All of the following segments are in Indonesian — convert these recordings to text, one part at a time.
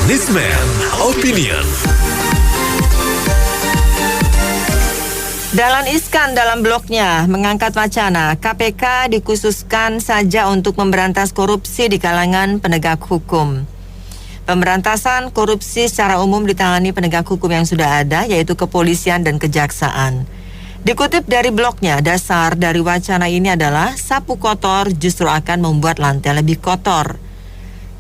Newsman Opinion. Dahlan Iskan dalam blognya mengangkat wacana KPK dikhususkan saja untuk memberantas korupsi di kalangan penegak hukum. Pemberantasan korupsi secara umum ditangani penegak hukum yang sudah ada, yaitu kepolisian dan kejaksaan. Dikutip dari blognya, dasar dari wacana ini adalah sapu kotor justru akan membuat lantai lebih kotor.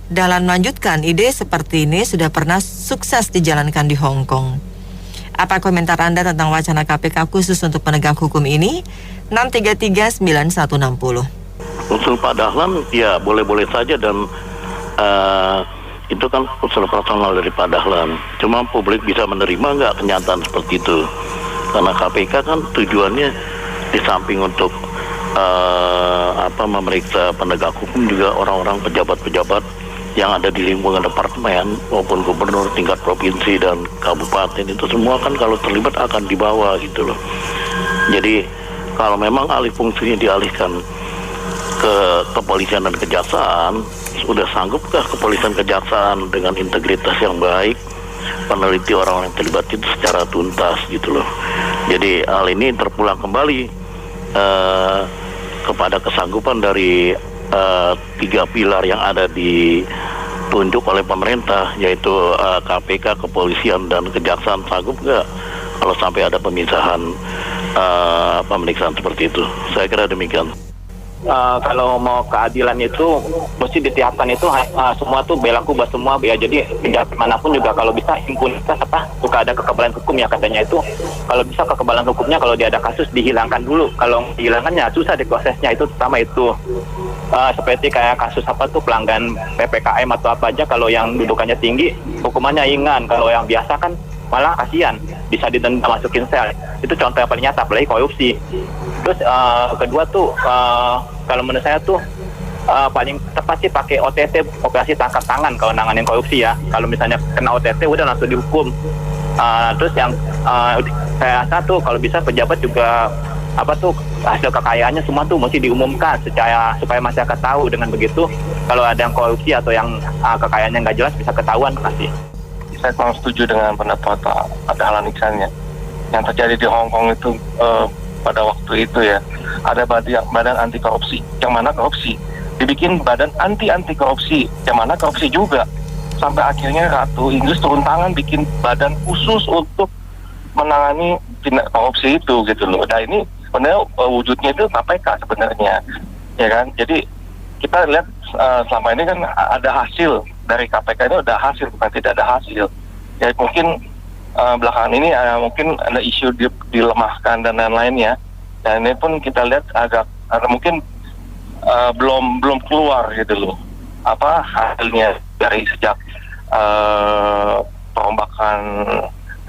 Dahlan melanjutkan, ide seperti ini sudah pernah sukses dijalankan di Hong Kong. Apa komentar Anda tentang wacana KPK khusus untuk penegak hukum ini? 6339160. Usul Pak Dahlan ya boleh-boleh saja dan itu kan usul personal dari Pak Dahlan. Cuma publik bisa menerima nggak kenyataan seperti itu? Karena KPK kan tujuannya di samping untuk memeriksa penegak hukum juga orang-orang pejabat-pejabat yang ada di lingkungan departemen maupun gubernur tingkat provinsi dan kabupaten, itu semua kan kalau terlibat akan dibawa gitu loh. Jadi kalau memang alih fungsinya dialihkan ke kepolisian dan kejaksaan, sudah sanggupkah kepolisian kejaksaan dengan integritas yang baik meneliti orang-orang yang terlibat itu secara tuntas gitu loh. Jadi hal ini terpulang kembali kepada kesanggupan dari tiga pilar yang ada ditunjuk oleh pemerintah, yaitu KPK, kepolisian, dan kejaksaan. Sanggup nggak kalau sampai ada pemisahan pemeriksaan seperti itu? Saya kira demikian. Kalau mau keadilan itu mesti ditiapkan itu semua tuh berlaku buat semua ya. Jadi penjahat manapun juga kalau bisa impunitas suka ada kekebalan hukum ya katanya itu. Kalau bisa kekebalan hukumnya kalau dia ada kasus dihilangkan dulu. Kalau dihilangkannya susah diprosesnya, itu pertama itu. Seperti kayak kasus pelanggaran PPKM atau apa aja, kalau yang dudukannya tinggi hukumannya ringan, kalau yang biasa kan malah kasihan bisa didenda masukin sel. Itu contoh yang paling nyata, apalagi korupsi. Terus kedua tuh kalau menurut saya tuh paling tepat sih pakai OTT, operasi tangkap tangan kalau nanganin korupsi ya. Kalau misalnya kena OTT udah langsung dihukum. Terus yang saya rasa tuh kalau bisa pejabat juga hasil kekayaannya semua tuh mesti diumumkan supaya masyarakat tahu. Dengan begitu kalau ada yang korupsi atau yang kekayaannya nggak jelas bisa ketahuan. Makasih. Saya kurang setuju dengan pendapat Pak Dahlan Iskan ya. Yang terjadi di Hong Kong itu pada waktu itu ya, ada badan anti korupsi, yang mana korupsi dibikin badan anti korupsi, yang mana korupsi juga, sampai akhirnya Ratu Inggris turun tangan bikin badan khusus untuk menangani tindak korupsi itu gitu loh. Nah ini sebenarnya wujudnya itu KPK sebenarnya, ya kan. Jadi kita lihat selama ini kan ada hasil dari KPK, ini ada hasil, bukan tidak ada hasil. Ya mungkin belakangan ini mungkin ada isu dilemahkan dan lain-lainnya, dan ini pun kita lihat agak mungkin belum keluar gitu loh apa hasilnya dari sejak perombakan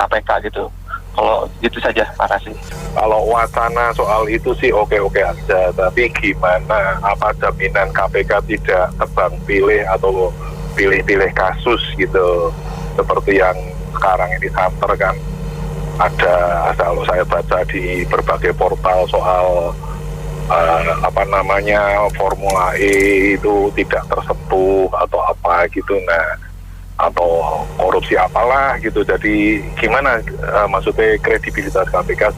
KPK gitu. Kalau gitu saja, makasih. Kalau wacana soal itu sih oke-oke aja, tapi gimana, apa jaminan KPK tidak tebang pilih atau pilih-pilih kasus gitu, seperti yang sekarang ini santer kan ada, kalau saya baca di berbagai portal soal Formula E itu tidak tersentuh atau apa gitu, atau korupsi apalah gitu. Jadi gimana maksudnya kredibilitas KPK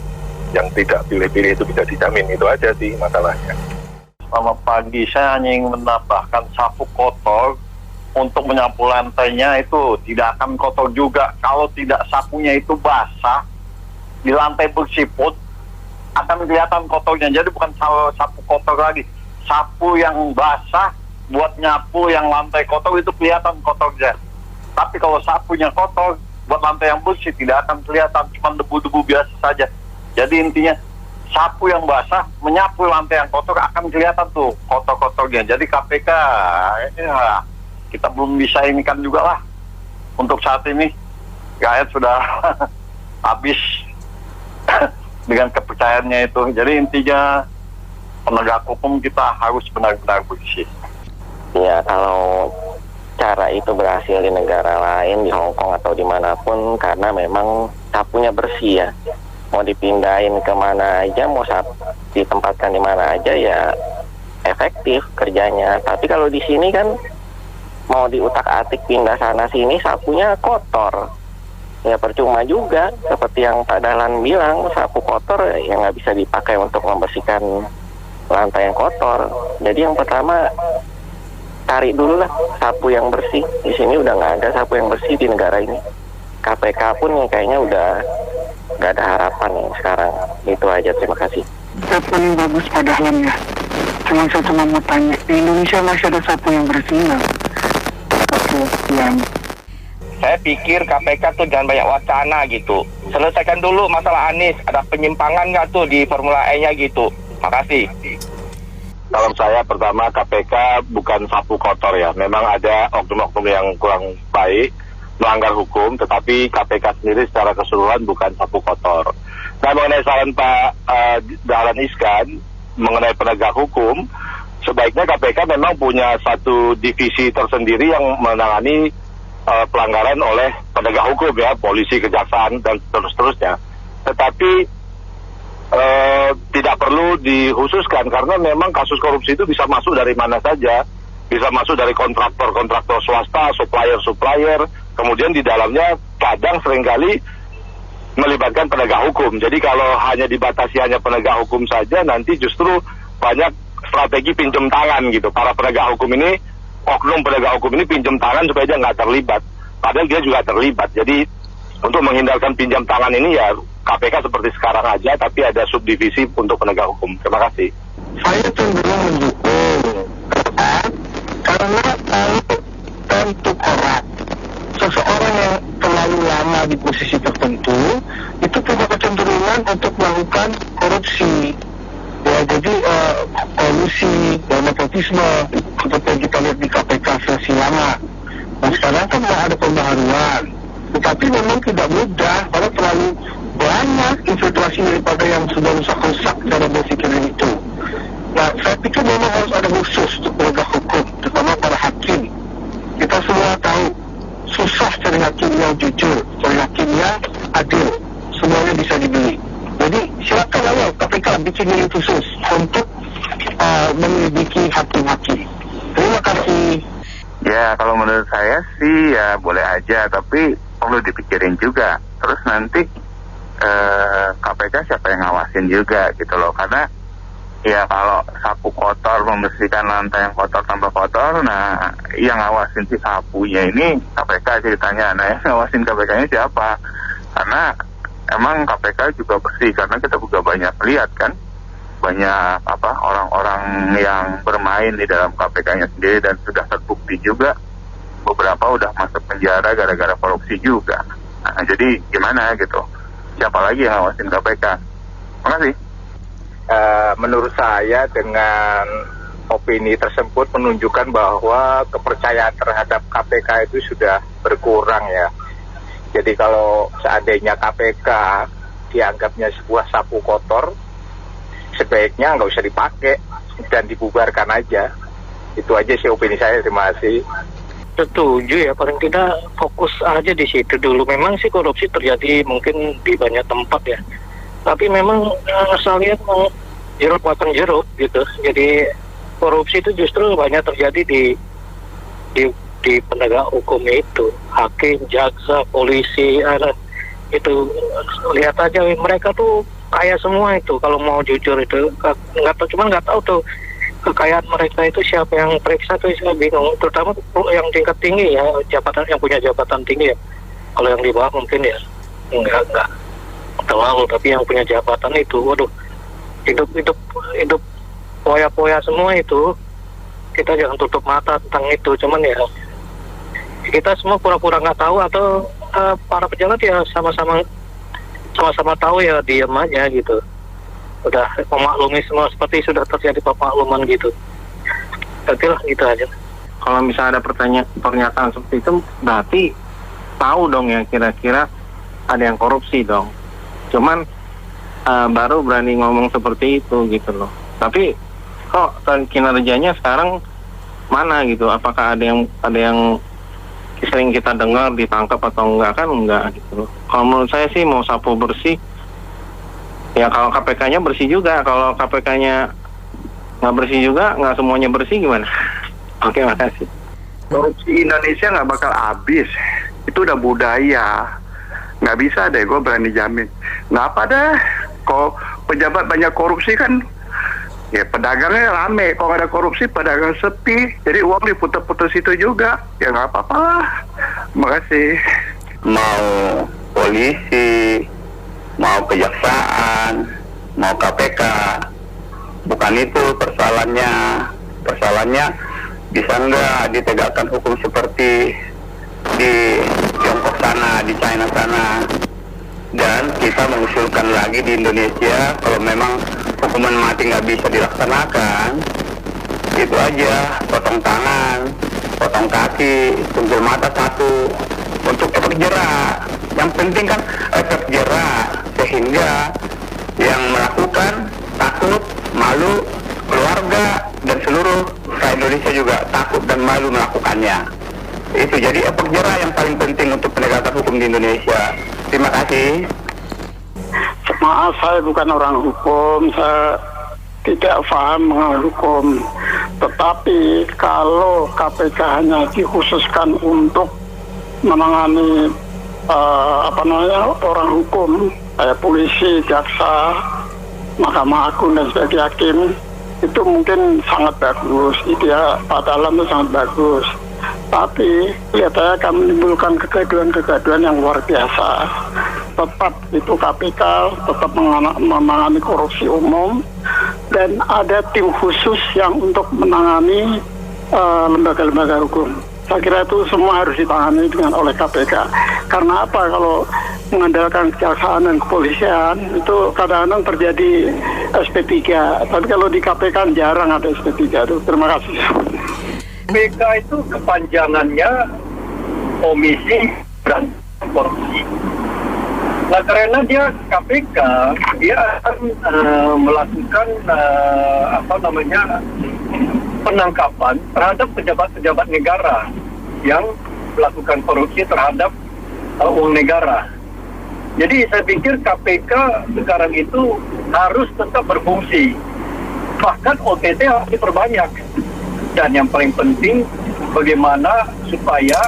yang tidak pilih-pilih itu bisa dijamin? Itu aja sih masalahnya. Selamat pagi, saya hanya ingin menambahkan sapu kotor untuk menyapu lantainya itu tidak akan kotor juga kalau tidak sapunya itu basah, di lantai bersiput akan kelihatan kotornya. Jadi bukan sapu kotor lagi, sapu yang basah buat nyapu yang lantai kotor itu kelihatan kotornya. Tapi kalau sapunya kotor buat lantai yang bersih tidak akan kelihatan, cuma debu-debu biasa saja. Jadi intinya sapu yang basah menyapu lantai yang kotor akan kelihatan tuh kotor-kotornya. Jadi KPK ya, kita belum bisa ini kan juga lah. Untuk saat ini rakyat sudah habis dengan kepercayaannya itu. Jadi intinya penegak hukum kita harus benar-benar bersih. Ya, kalau cara itu berhasil di negara lain, di Hong Kong atau dimanapun, karena memang sapunya bersih ya. Mau dipindahin kemana aja, mau ditempatkan di mana aja ya efektif kerjanya. Tapi kalau di sini kan mau diutak-atik pindah sana sini, sapunya kotor. Ya percuma juga, seperti yang Pak Dahlan bilang, sapu kotor ya nggak bisa dipakai untuk membersihkan lantai yang kotor. Jadi yang pertama, cari dulu lah sapu yang bersih. Di sini udah nggak ada sapu yang bersih di negara ini. KPK pun kayaknya udah nggak ada harapan nih sekarang. Itu aja, terima kasih. Paling bagus Pak Dahlan ya. Cuma saya cuma mau tanya, di Indonesia masih ada sapu yang bersih nggak? Oke, yang Saya pikir KPK tuh jangan banyak wacana gitu. Selesaikan dulu masalah Anies. Ada penyimpangan nggak tuh di Formula E-nya gitu. Makasih. Kalau saya pertama KPK bukan sapu kotor ya. Memang ada oknum-oknum yang kurang baik, melanggar hukum, tetapi KPK sendiri secara keseluruhan bukan sapu kotor. Nah, mengenai saran Pak Dahlan Iskan mengenai penegak hukum, sebaiknya KPK memang punya satu divisi tersendiri yang menangani pelanggaran oleh penegak hukum ya, polisi, kejaksaan, dan seterusnya. Tetapi tidak perlu dikhususkan karena memang kasus korupsi itu bisa masuk dari mana saja, bisa masuk dari kontraktor-kontraktor swasta, supplier-supplier, kemudian di dalamnya kadang seringkali melibatkan penegak hukum. Jadi kalau hanya dibatasi hanya penegak hukum saja, nanti justru banyak strategi pinjam tangan gitu. Para penegak hukum ini, oknum penegak hukum ini pinjam tangan supaya dia nggak terlibat. Padahal dia juga terlibat. Jadi untuk menghindarkan pinjam tangan ini ya KPK seperti sekarang aja, tapi ada subdivisi untuk penegak hukum. Terima kasih. saya cenderung mendukung karena kalau tentu korup seseorang yang terlalu lama di posisi tertentu itu punya kecenderungan untuk melakukan korupsi. Ya, jadi kolusi dan nepotisme seperti yang kita lihat di KPK versi lama. Nah sekarang kan nggak ada pembaharuan, tetapi memang tidak mudah karena terlalu banyak infiltrasi daripada yang sudah rusak-rusak dalam berpikiran itu. Nah saya pikir memang harus ada khusus untuk penegak hukum, terutama para hakim. Kita semua tahu susah cari hakim yang jujur, cari hakim yang adil, semuanya bisa dibeli. Jadi silakan awal KPK bikin yang khusus untuk menyelidiki hakim-hakim. Terima kasih. Ya kalau menurut saya sih ya boleh aja, tapi perlu dipikirin juga. Terus nanti KPK siapa yang ngawasin juga gitu loh. Karena ya kalau sapu kotor membersihkan lantai yang kotor tambah kotor, nah yang ngawasin si sapunya ini KPK ceritanya. Nah yang ngawasin KPK-nya siapa? Karena emang KPK juga bersih, karena kita juga banyak lihat kan, banyak orang-orang yang bermain di dalam KPK-nya sendiri dan sudah terbukti juga beberapa udah masuk penjara gara-gara korupsi juga. Nah, jadi gimana gitu? Siapa lagi yang ngawasin KPK? Makasih. Menurut saya dengan opini tersebut menunjukkan bahwa kepercayaan terhadap KPK itu sudah berkurang ya. Jadi kalau seandainya KPK dianggapnya sebuah sapu kotor, sebaiknya nggak usah dipakai dan dibubarkan aja. Itu aja sih opini saya. Terima kasih. Setuju ya, paling tidak fokus aja di situ dulu. Memang sih korupsi terjadi mungkin di banyak tempat ya, tapi memang saya lihat jeruk makan jeruk gitu. Jadi korupsi itu justru banyak terjadi di penegak hukum itu, hakim, jaksa, polisi, itu lihat aja mereka tuh kaya semua itu. Kalau mau jujur itu nggak tahu tuh kekayaan mereka itu siapa yang periksa tuh, saya bingung. Terutama yang tingkat tinggi ya, jabatan yang punya jabatan tinggi ya. Kalau yang di bawah mungkin ya enggak terlalu, tapi yang punya jabatan itu, waduh, hidup poya-poya semua itu. Kita jangan tutup mata tentang itu. Cuman ya kita semua pura-pura nggak tahu, atau para pejabat ya sama-sama tahu ya diam aja gitu. Udah memaklumi semua seperti sudah terjadi pemakluman gitu. Jadilah gitu aja. Kalau misalnya ada pernyataan seperti itu, berarti tahu dong ya kira-kira ada yang korupsi dong. Cuman baru berani ngomong seperti itu gitu loh. Tapi kok kinerjanya sekarang mana gitu? Apakah ada yang sering kita dengar ditangkap atau enggak? Kan enggak gitu loh. Kalau menurut saya sih mau sapu bersih ya, kalau KPK-nya bersih juga. Kalau KPK-nya nggak bersih juga, nggak semuanya bersih, gimana? Oke, makasih. Korupsi Indonesia nggak bakal habis. Itu udah budaya. Nggak bisa deh, gue berani jamin. Ngapa dah? Kok pejabat banyak korupsi kan? Ya pedagangnya rame. Kalau nggak ada korupsi, pedagang sepi. Jadi uang diputer-puter situ juga. Ya nggak apa-apa lah. Makasih. Mau polisi, mau kejaksaan, mau KPK, bukan itu persoalannya. Persoalannya bisa nggak ditegakkan hukum seperti di Tiongkok sana, di China sana. Dan kita mengusulkan lagi di Indonesia, kalau memang hukuman mati nggak bisa dilaksanakan, itu aja, potong tangan, potong kaki, tumpul mata satu, untuk efek jerak. Yang penting kan efek jerak, sehingga yang melakukan takut, malu, keluarga dan seluruh rakyat Indonesia juga takut dan malu melakukannya. Itu jadi efek jerak yang paling penting untuk penegakan hukum di Indonesia. Terima kasih. Maaf, saya bukan orang hukum, saya tidak paham mengenai hukum. Tetapi kalau KPK hanya dikhususkan untuk menangani orang hukum, kayak polisi, jaksa, Mahkamah Agung dan sebagai hakim, itu mungkin sangat bagus. Dia pada alam itu sangat bagus. Tapi kelihatannya akan menimbulkan kegaduhan-kegaduhan yang luar biasa. Tetap itu KPK tetap menangani korupsi umum, dan ada tim khusus yang untuk menangani lembaga-lembaga hukum. Saya kira itu semua harus ditangani oleh KPK. Karena apa? Kalau mengandalkan kejaksaan dan kepolisian itu kadang-kadang terjadi SP3. Tapi kalau di KPK jarang ada SP3 itu. Terima kasih. KPK itu kepanjangannya Komisi dan Korupsi. Nah, karena dia KPK, dia akan melakukan penangkapan terhadap pejabat-pejabat negara yang melakukan korupsi terhadap uang negara. Jadi saya pikir KPK sekarang itu harus tetap berfungsi. Bahkan OTT harus diperbanyak. Dan yang paling penting, bagaimana supaya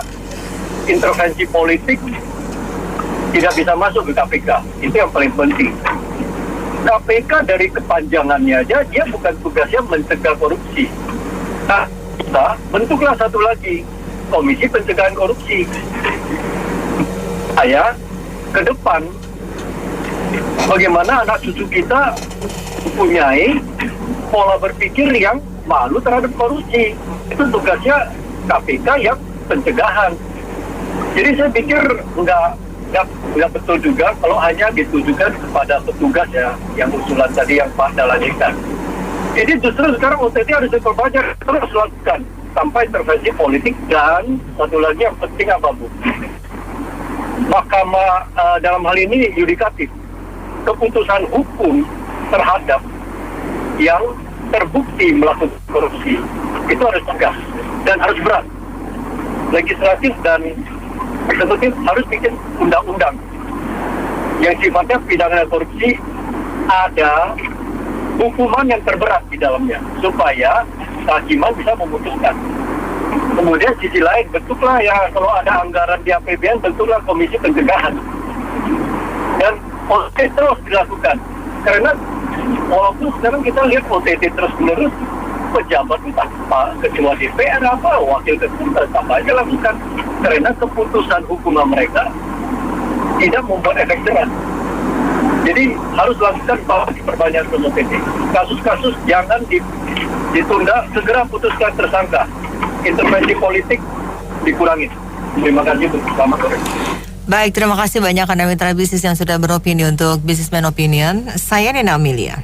intervensi politik tidak bisa masuk ke KPK. Itu yang paling penting. KPK dari kepanjangannya aja, dia bukan tugasnya mencegah korupsi. Nah, kita bentuklah satu lagi, Komisi Pencegahan Korupsi. Saya ke depan, bagaimana anak cucu kita mempunyai pola berpikir yang malu terhadap korupsi. Itu tugasnya KPK yang pencegahan. Jadi saya pikir nggak betul juga kalau hanya ditujukan kepada petugas ya, yang usulan tadi yang Pak Dalajikan. Jadi justru sekarang OTT harus diperbanyak, terus lakukan sampai intervensi politik. Dan satu lagi yang penting apa Bu? Mahkamah dalam hal ini yudikatif, keputusan hukum terhadap yang terbukti melakukan korupsi itu harus tegas dan harus berat. Legislatif dan eksekutif harus bikin undang-undang yang sifatnya pidana korupsi, ada hukuman yang terberat di dalamnya supaya kehakiman bisa memutuskan. Kemudian sisi lain, bentuklah ya, kalau ada anggaran di APBN, bentuklah Komisi Pencegahan. Dan OTT terus dilakukan. Karena walaupun sekarang kita lihat OTT terus-menerus, pejabat entah ketua DPR apa, wakil ketua tetap aja lakukan. Karena keputusan hukuman mereka tidak membuat efek jerah. Jadi harus lakukan bahwa diperbanyak OTT. Kasus-kasus jangan ditunda, segera putuskan tersangka. Intervensi politik dikurangi. Terima kasih, selamat sore. Baik, terima kasih banyak Anda mitra bisnis yang sudah beropini untuk Businessman Opinion. Saya Nina Amelia.